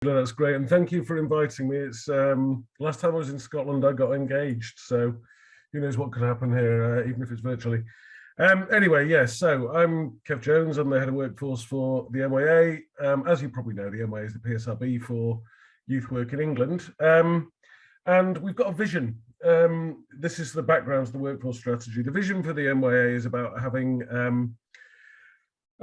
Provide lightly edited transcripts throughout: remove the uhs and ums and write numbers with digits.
That's great, and thank you for inviting me. It's last time I was in Scotland, I got engaged, so who knows what could happen here, even if it's virtually. Anyway, yes, so I'm Kev Jones. I'm the head of workforce for the MYA. As you probably know, the MYA is the PSRB for youth work in England, and we've got a vision. This is the background to the workforce strategy. The vision for the MYA is about having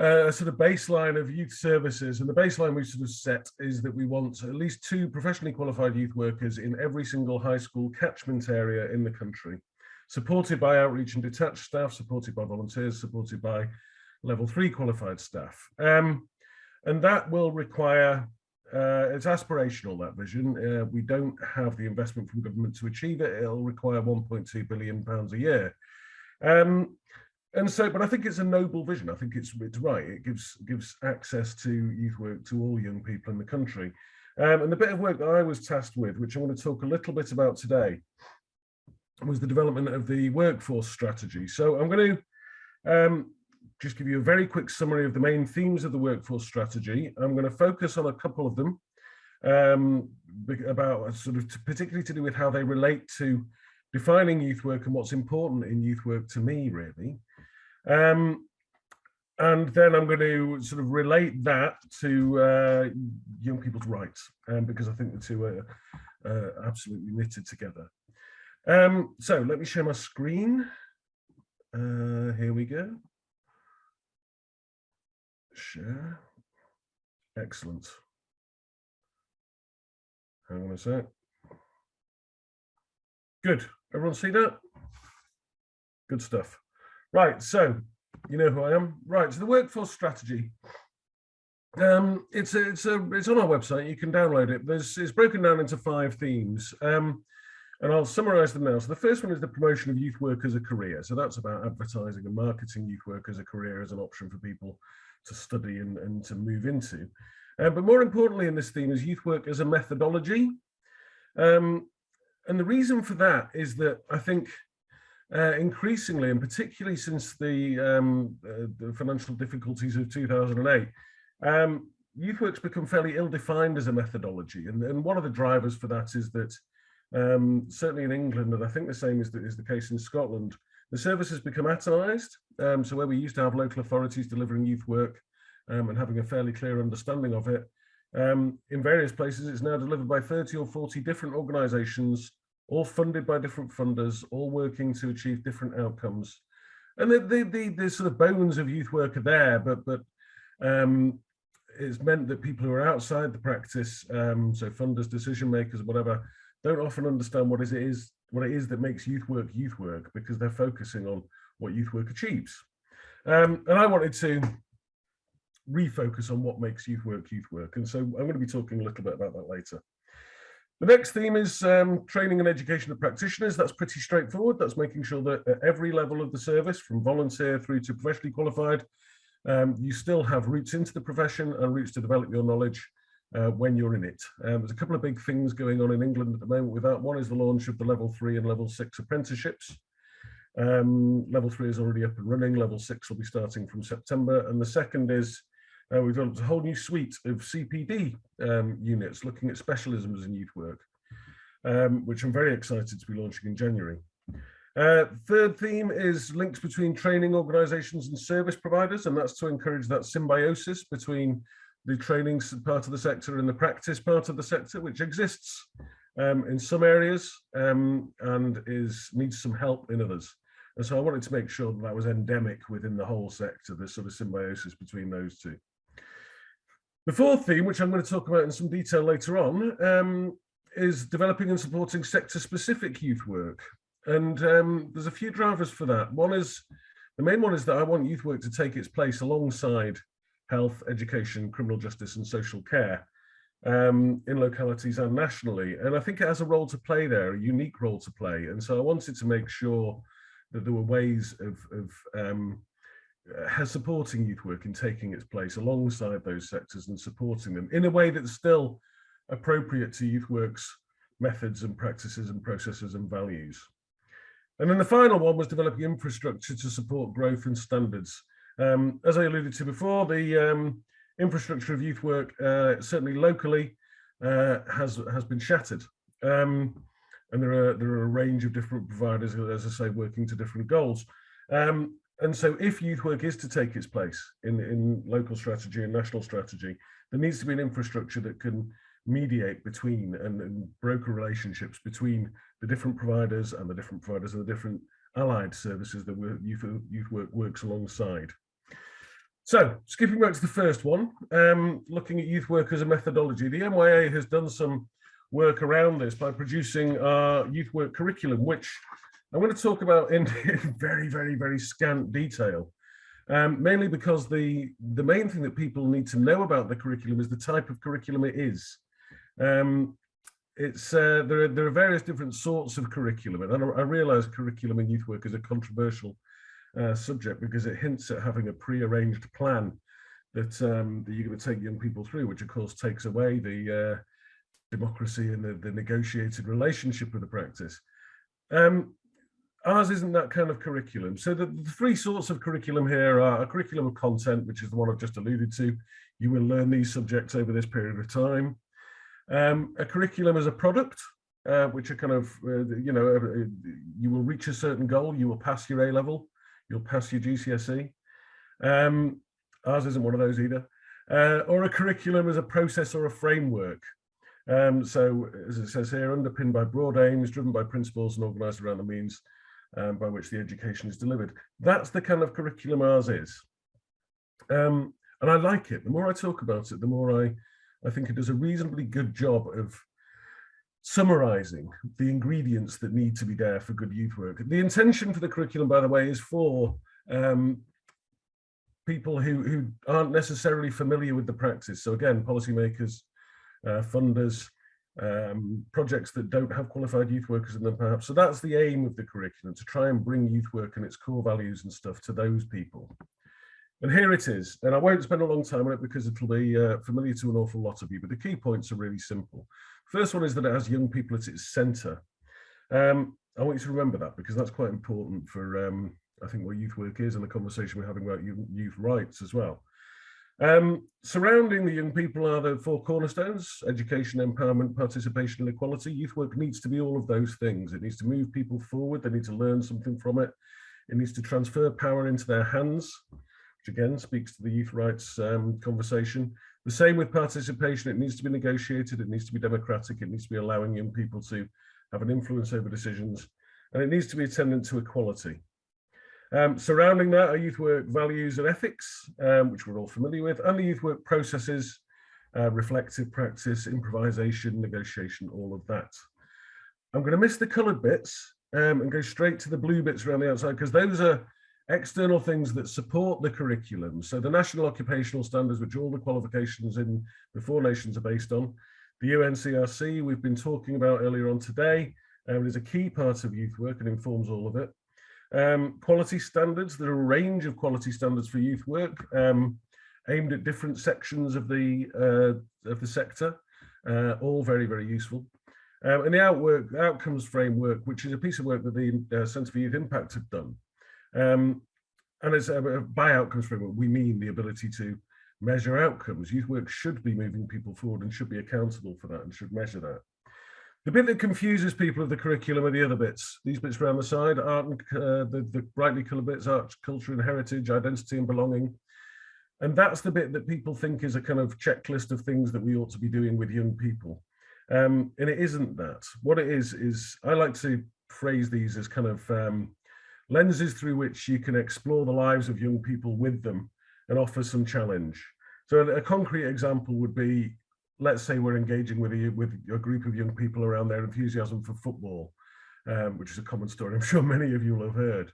a sort of baseline of youth services, and the baseline we've sort of set is that we want at least 2 professionally qualified youth workers in every single high school catchment area in the country, supported by outreach and detached staff, supported by volunteers, supported by level 3 qualified staff. And that will require, it's aspirational, that vision. We don't have the investment from government to achieve it. It'll require £1.2 billion a year. And so, but I think it's a noble vision. I think it's right. It gives access to youth work to all young people in the country. And the bit of work that I was tasked with, which I want to talk a little bit about today, was the development of the workforce strategy. So I'm going to just give you a very quick summary of the main themes of the workforce strategy. I'm going to focus on a couple of them, about sort of particularly to do with how they relate to defining youth work and what's important in youth work to me, really. And then I'm going to sort of relate that to young people's rights, because I think the two are absolutely knitted together. So let me share my screen. Here we go. Share. Excellent. Hang on a sec. Good. Everyone see that? Good stuff. Right, so you know who I am. Right, so the workforce strategy. It's on our website. You can download it. It's broken down into 5 themes, and I'll summarise them now. So the first one is the promotion of youth work as a career. So that's about advertising and marketing youth work as a career, as an option for people to study and to move into. But more importantly in this theme is youth work as a methodology. And the reason for that is that I think increasingly, and particularly since the financial difficulties of 2008, youth work's become fairly ill-defined as a methodology. And one of the drivers for that is that certainly in England, and I think the same is the case in Scotland, the service has become atomised. So where we used to have local authorities delivering youth work and having a fairly clear understanding of it, in various places it's now delivered by 30 or 40 different organisations, all funded by different funders, all working to achieve different outcomes. And the sort of bones of youth work are there, but it's meant that people who are outside the practice, so funders, decision makers, whatever, don't often understand what it is that makes youth work, because they're focusing on what youth work achieves. And I wanted to refocus on what makes youth work. And so I'm going to be talking a little bit about that later. The next theme is training and education of practitioners. That's pretty straightforward. That's making sure that at every level of the service, from volunteer through to professionally qualified, you still have routes into the profession and routes to develop your knowledge when you're in it. There's a couple of big things going on in England at the moment with that. One is the launch of the level 3 and level 6 apprenticeships. Level 3 is already up and running. Level 6 will be starting from September. And the second is we've got a whole new suite of CPD units looking at specialisms in youth work, which I'm very excited to be launching in January. Third theme is links between training organisations and service providers, and that's to encourage that symbiosis between the training part of the sector and the practice part of the sector, which exists in some areas and needs some help in others. And so I wanted to make sure that that was endemic within the whole sector, this sort of symbiosis between those two. The fourth theme, which I'm going to talk about in some detail later on, is developing and supporting sector-specific youth work. And there's a few drivers for that. The main one is that I want youth work to take its place alongside health, education, criminal justice and social care in localities and nationally. And I think it has a role to play there, a unique role to play. And so I wanted to make sure that there were ways of supporting youth work in taking its place alongside those sectors and supporting them in a way that's still appropriate to youth work's methods and practices and processes and values. And then the final one was developing infrastructure to support growth and standards. As I alluded to before, the infrastructure of youth work, certainly locally, has been shattered. And there are a range of different providers, as I say, working to different goals. And so if youth work is to take its place in local strategy and national strategy, there needs to be an infrastructure that can mediate between and broker relationships between the different providers and the different allied services that youth work works alongside. So skipping back to the first one, looking at youth work as a methodology, the MYA has done some work around this by producing our youth work curriculum, which I'm going to talk about in very, very, very scant detail, mainly because the main thing that people need to know about the curriculum is the type of curriculum it is. There are various different sorts of curriculum, and I realise curriculum in youth work is a controversial subject because it hints at having a pre-arranged plan that you're going to take young people through, which of course takes away the democracy and the negotiated relationship with the practice. Ours isn't that kind of curriculum. So the three sorts of curriculum here are a curriculum of content, which is the one I've just alluded to. You will learn these subjects over this period of time. A curriculum as a product, which are kind of, you will reach a certain goal, you will pass your A-level, you'll pass your GCSE. Ours isn't one of those either. Or a curriculum as a process or a framework. So, as it says here, underpinned by broad aims, driven by principles and organised around the means by which the education is delivered. That's the kind of curriculum ours is. And I like it. The more I talk about it, the more I think it does a reasonably good job of summarising the ingredients that need to be there for good youth work. The intention for the curriculum, by the way, is for people who aren't necessarily familiar with the practice. So again, policymakers, funders, projects that don't have qualified youth workers in them perhaps. So that's the aim of the curriculum, to try and bring youth work and its core values and stuff to those people. And here it is, and I won't spend a long time on it because it'll be familiar to an awful lot of you, but the key points are really simple. First one is that it has young people at its centre. I want you to remember that because that's quite important for, I think, what youth work is and the conversation we're having about youth rights as well. Surrounding the young people are the four cornerstones: education, empowerment, participation, and equality. Youth work needs to be all of those things. It needs to move people forward. They need to learn something from it. It needs to transfer power into their hands, which again speaks to the youth rights conversation. The same with participation. It needs to be negotiated. It needs to be democratic. It needs to be allowing young people to have an influence over decisions. And it needs to be attendant to equality. Surrounding that are youth work values and ethics, which we're all familiar with, and the youth work processes, reflective practice, improvisation, negotiation, all of that. I'm going to miss the coloured bits and go straight to the blue bits around the outside, because those are external things that support the curriculum. So the National Occupational Standards, which all the qualifications in the four nations are based on, the UNCRC we've been talking about earlier on today, is a key part of youth work and informs all of it. Quality standards, there are a range of quality standards for youth work aimed at different sections of the sector, all very, very useful. And the outcomes framework, which is a piece of work that the Centre for Youth Impact have done. And it's by outcomes framework, we mean the ability to measure outcomes. Youth work should be moving people forward and should be accountable for that and should measure that. The bit that confuses people of the curriculum are the other bits. These bits around the side, art and the brightly coloured bits, art, culture and heritage, identity and belonging. And that's the bit that people think is a kind of checklist of things that we ought to be doing with young people. And it isn't that. What it is I like to phrase these as kind of lenses through which you can explore the lives of young people with them and offer some challenge. So a concrete example would be, let's say we're engaging with a group of young people around their enthusiasm for football, which is a common story I'm sure many of you will have heard.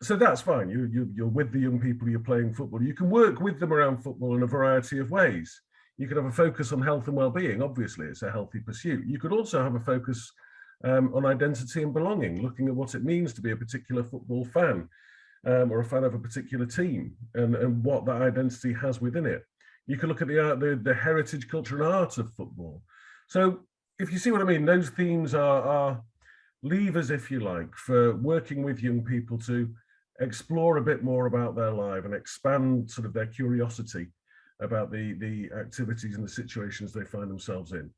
So that's fine. You're with the young people, you're playing football. You can work with them around football in a variety of ways. You could have a focus on health and well-being. Obviously, it's a healthy pursuit. You could also have a focus on identity and belonging, looking at what it means to be a particular football fan or a fan of a particular team and what that identity has within it. You can look at the heritage, culture and art of football. So if you see what I mean, those themes are levers, if you like, for working with young people to explore a bit more about their life and expand sort of their curiosity about the activities and the situations they find themselves in.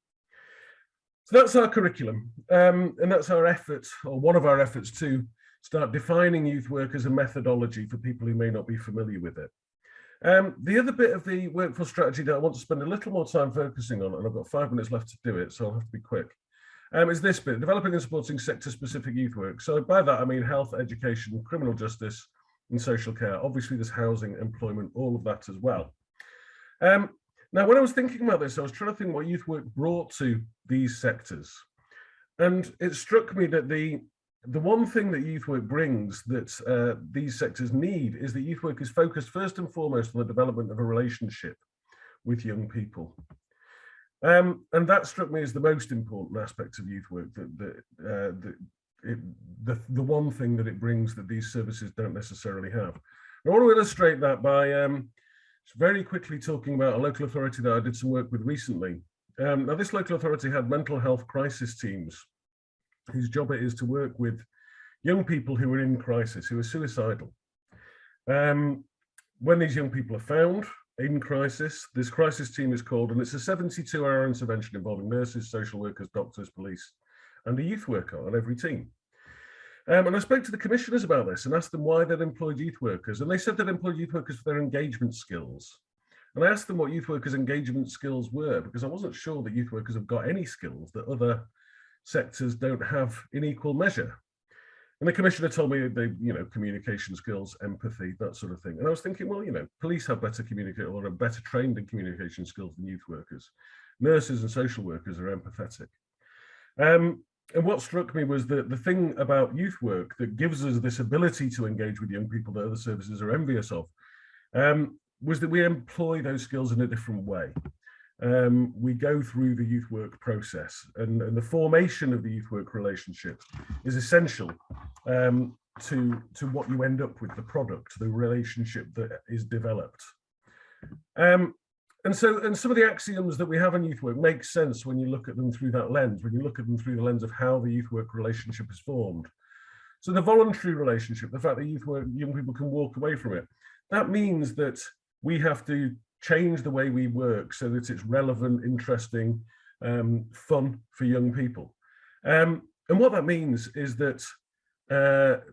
So that's our curriculum, and that's our effort, or one of our efforts, to start defining youth work as a methodology for people who may not be familiar with it. The other bit of the workforce strategy that I want to spend a little more time focusing on, and I've got 5 minutes left to do it, so I'll have to be quick, is this bit: developing and supporting sector-specific youth work. So by that, I mean health, education, criminal justice, and social care. Obviously, there's housing, employment, all of that as well. Now, when I was thinking about this, I was trying to think what youth work brought to these sectors. And it struck me that the one thing that youth work brings that these sectors need is that youth work is focused first and foremost on the development of a relationship with young people. And that struck me as the most important aspect of youth work, the one thing that it brings that these services don't necessarily have. I want to illustrate that by very quickly talking about a local authority that I did some work with recently. Now, this local authority had mental health crisis teams whose job it is to work with young people who are in crisis, who are suicidal. When these young people are found in crisis, this crisis team is called, and it's a 72-hour intervention involving nurses, social workers, doctors, police, and a youth worker on every team. And I spoke to the commissioners about this and asked them why they'd employed youth workers. And they said they'd employed youth workers for their engagement skills. And I asked them what youth workers' engagement skills were, because I wasn't sure that youth workers have got any skills that other sectors don't have in equal measure. And the commissioner told me they, communication skills, empathy, that sort of thing. And I was thinking, well, police have better communicate or are better trained in communication skills than youth workers. Nurses and social workers are empathetic. And what struck me was that the thing about youth work that gives us this ability to engage with young people that other services are envious of was that we employ those skills in a different way. We go through the youth work process, and the formation of the youth work relationship is essential to what you end up with, the product, the relationship that is developed. And some of the axioms that we have in youth work make sense when you look at them through that lens, when you look at them through the lens of how the youth work relationship is formed. So the voluntary relationship, the fact that young people can walk away from it, that means that we have to change the way we work so that it's relevant, interesting, fun for young people. And what that means is that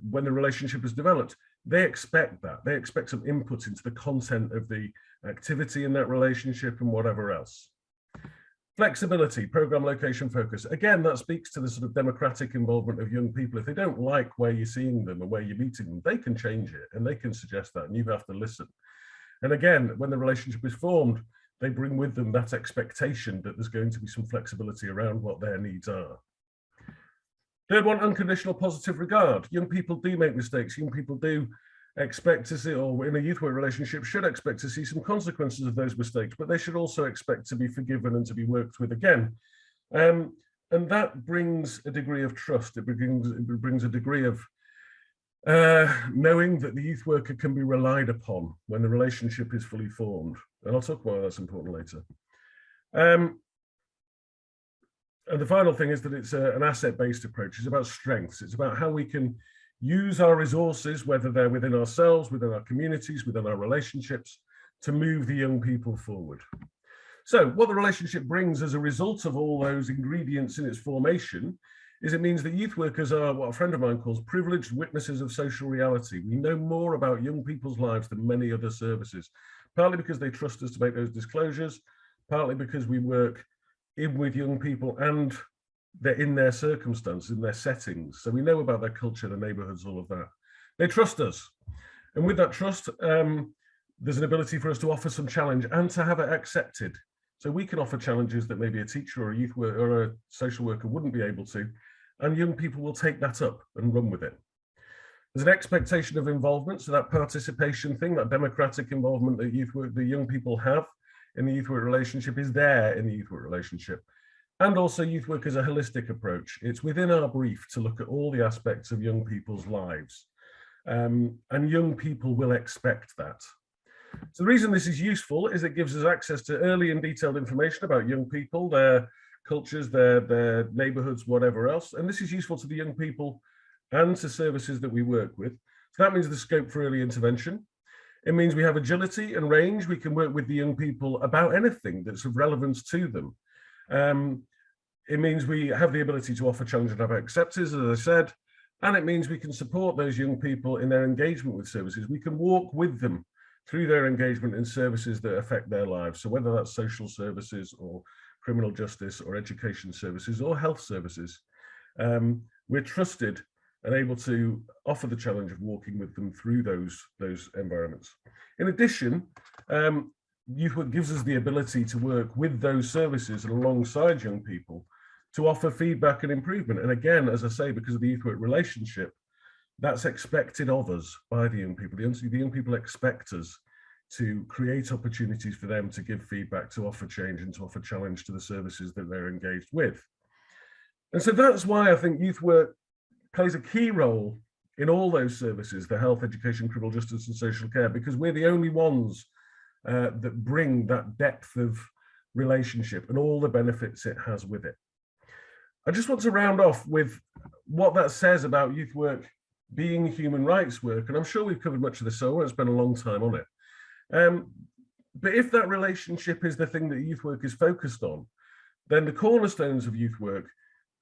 when the relationship is developed, they expect that. They expect some input into the content of the activity in that relationship and whatever else. Flexibility, program location focus. Again, that speaks to the sort of democratic involvement of young people. If they don't like where you're seeing them or where you're meeting them, they can change it and they can suggest that, and you have to listen. And again, when the relationship is formed, they bring with them that expectation that there's going to be some flexibility around what their needs are. Third one, unconditional positive regard. Young people do make mistakes. Young people do expect to see, or in a youth work relationship, should expect to see some consequences of those mistakes, but they should also expect to be forgiven and to be worked with again. And that brings a degree of trust. It brings a degree of knowing that the youth worker can be relied upon when the relationship is fully formed. And I'll talk about why that's important later. And the final thing is that it's an asset-based approach. It's about strengths. It's about how we can use our resources, whether they're within ourselves, within our communities, within our relationships, to move the young people forward. So what the relationship brings as a result of all those ingredients in its formation is it means that youth workers are what a friend of mine calls privileged witnesses of social reality. We know more about young people's lives than many other services, partly because they trust us to make those disclosures, partly because we work in with young people and they're in their circumstances, in their settings. So we know about their culture, their neighborhoods, all of that. They trust us. And with that trust, there's an ability for us to offer some challenge and to have it accepted. So we can offer challenges that maybe a teacher or a youth worker or a social worker wouldn't be able to, and young people will take that up and run with it. There's an expectation of involvement, so that participation thing, that democratic involvement that the young people have in the youth work relationship is there in the youth work relationship. And also youth work is a holistic approach. It's within our brief to look at all the aspects of young people's lives. And young people will expect that. So the reason this is useful is it gives us access to early and detailed information about young people, their cultures, their neighborhoods, whatever else. And this is useful to the young people and to services that we work with. So that means the scope for early intervention. It means we have agility and range. We can work with the young people about anything that's of relevance to them. It means we have the ability to offer challenge and acceptance, as I said, and it means we can support those young people in their engagement with services. We can walk with them through their engagement in services that affect their lives. So whether that's social services or criminal justice or education services or health services, we're trusted and able to offer the challenge of walking with them through those environments. In addition, Youth Work gives us the ability to work with those services and alongside young people to offer feedback and improvement. And again, as I say, because of the Youth Work relationship, that's expected of us by the young people. The young people expect us to create opportunities for them to give feedback, to offer change and to offer challenge to the services that they're engaged with. And so that's why I think Youth Work plays a key role in all those services, the health, education, criminal justice and social care, because we're the only ones that bring that depth of relationship and all the benefits it has with it. I just want to round off with what that says about Youth Work being human rights work, and I'm sure we've covered much of this, so I won't spend a long time on it. But if that relationship is the thing that Youth Work is focused on, then the cornerstones of Youth Work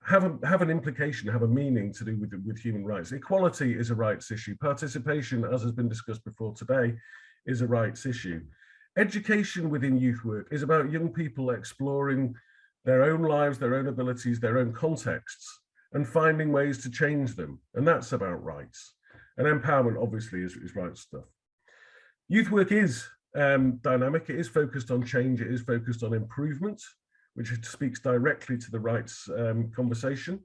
have an implication, have a meaning to do with human rights. Equality is a rights issue. Participation, as has been discussed before today, is a rights issue. Education within Youth Work is about young people exploring their own lives, their own abilities, their own contexts, and finding ways to change them. And that's about rights. And empowerment, obviously, is rights stuff. Youth Work is dynamic. It is focused on change. It is focused on improvement, which speaks directly to the rights conversation.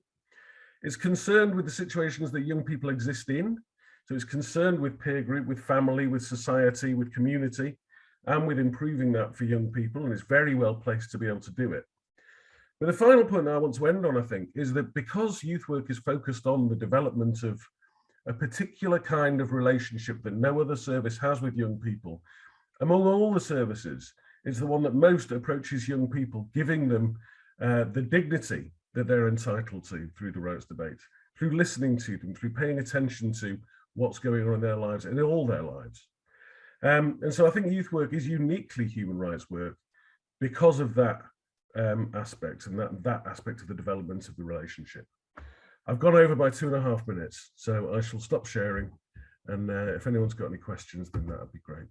It's concerned with the situations that young people exist in. So it's concerned with peer group, with family, with society, with community, and with improving that for young people. And it's very well placed to be able to do it. But the final point that I want to end on, I think, is that because Youth Work is focused on the development of a particular kind of relationship that no other service has with young people, among all the services, it's the one that most approaches young people, giving them the dignity that they're entitled to through the rights debate, through listening to them, through paying attention to what's going on in their lives and in all their lives. And so I think Youth Work is uniquely human rights work because of that aspect and that aspect of the development of the relationship. I've gone over by 2.5 minutes, so I shall stop sharing. And if anyone's got any questions, then that would be great.